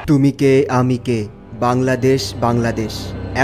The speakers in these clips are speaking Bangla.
তুমি কে আমি কে, বাংলাদেশ বাংলাদেশ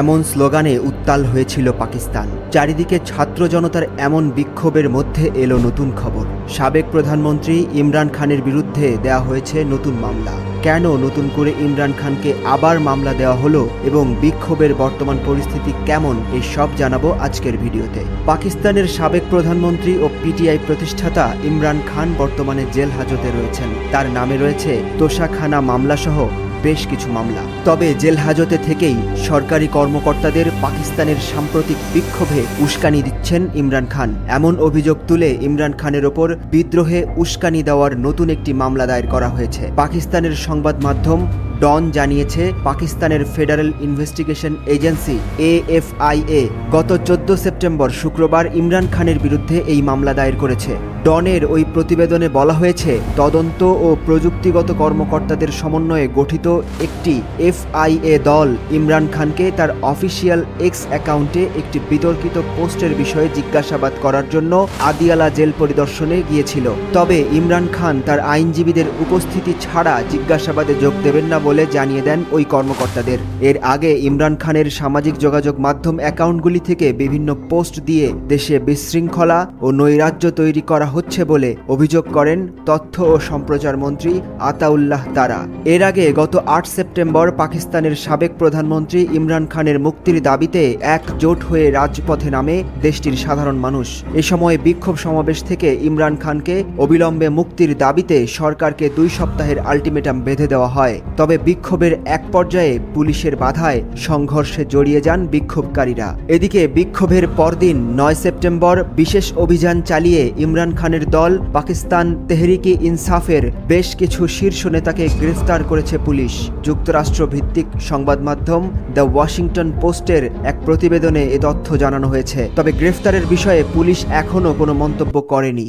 এমন স্লোগানে উত্তাল হয়েছিল পাকিস্তান। চারিদিকে ছাত্র জনতার এমন বিক্ষোভের মধ্যে এলো নতুন খবর। সাবেক প্রধানমন্ত্রী ইমরান খানের বিরুদ্ধে দেয়া হয়েছে নতুন মামলা। কেন নতুন করে ইমরান খানকে আবার মামলা দেওয়া হলো এবং বিক্ষোভের বর্তমান পরিস্থিতি কেমন, এই সব জানাবো আজকের ভিডিওতে। পাকিস্তানের সাবেক প্রধানমন্ত্রী ও পিটিআই প্রতিষ্ঠাতা ইমরান খান বর্তমানে জেল হাজতে রয়েছেন। তার নামে রয়েছে তোষাখানা মামলাসহ বেশ কিছু মামলা। তবে জেল হাজতে থেকেই সরকারি কর্মকর্তাদের পাকিস্তানের সাম্প্রতিক বিক্ষোভে উস্কানি দিচ্ছেন ইমরান খান। এমন অভিযোগ তুলে ইমরান খানের ওপর বিদ্রোহে উস্কানি দেওয়ার নতুন একটি মামলা দায়ের করা হয়েছে। পাকিস্তানের সংবাদ মাধ্যম ডন জানিয়েছে, পাকিস্তানের ফেডারেল ইনভেস্টিগেশন এজেন্সি AFIA গত 14 সেপ্টেম্বর শুক্রবার ইমরান খানের বিরুদ্ধে এই মামলা দায়ের করেছে। ডনের ওই প্রতিবেদনে বলা হয়েছে, তদন্ত ও প্রযুক্তিগত কর্মকর্তাদের সমন্বয়ে গঠিত একটি FIA দল ইমরান খানকে তার অফিসিয়াল এক্স অ্যাকাউন্টে একটি বিতর্কিত পোস্টের বিষয়ে জিজ্ঞাসাবাদ করার জন্য আদিয়ালা জেল পরিদর্শনে গিয়েছিল। তবে ইমরান খান তার আইনজীবীদের উপস্থিতি ছাড়া জিজ্ঞাসাবাদে যোগ দেবেন না বলে জানিয়ে দেন ওই কর্মকর্তাদের। এর আগে ইমরান খানের সামাজিক যোগাযোগ মাধ্যম অ্যাকাউন্টগুলি থেকে বিভিন্ন পোস্ট দিয়ে দেশে বিশৃঙ্খলা ও নৈরাজ্য তৈরি করা হচ্ছে বলে অভিযোগ করেন তথ্য ও সম্প্রচার মন্ত্রী আতাউল্লাহ তারা। এর আগে গত 8 সেপ্টেম্বর পাকিস্তানের সাবেক প্রধানমন্ত্রী ইমরান খানের মুক্তির দাবিতে একজোট হয়ে রাজপথে নামে দেশটির সাধারণ মানুষ। এ সময় বিক্ষোভ সমাবেশ থেকে ইমরান খানকে অবিলম্বে মুক্তির দাবিতে সরকারকে 2 সপ্তাহের আলটিমেটাম বেঁধে দেওয়া হয়। তবে বিক্ষোভের এক পর্যায়ে পুলিশের বাধায় সংঘর্ষে জড়িয়ে যান বিক্ষোভকারীরা। এদিকে বিক্ষোভের পরদিন 9 সেপ্টেম্বর বিশেষ অভিযান চালিয়ে ইমরান খানের দল পাকিস্তান তেহরিকে ইনসাফের বেশ কিছু শীর্ষ নেতাকে গ্রেফতার করেছে পুলিশ। যুক্তরাষ্ট্র ভিত্তিক সংবাদ মাধ্যম দ্য ওয়াশিংটন পোস্টের এক প্রতিবেদনে এ তথ্য জানানো হয়েছে। তবে গ্রেফতারের বিষয়ে পুলিশ এখনও কোনো মন্তব্য করেনি।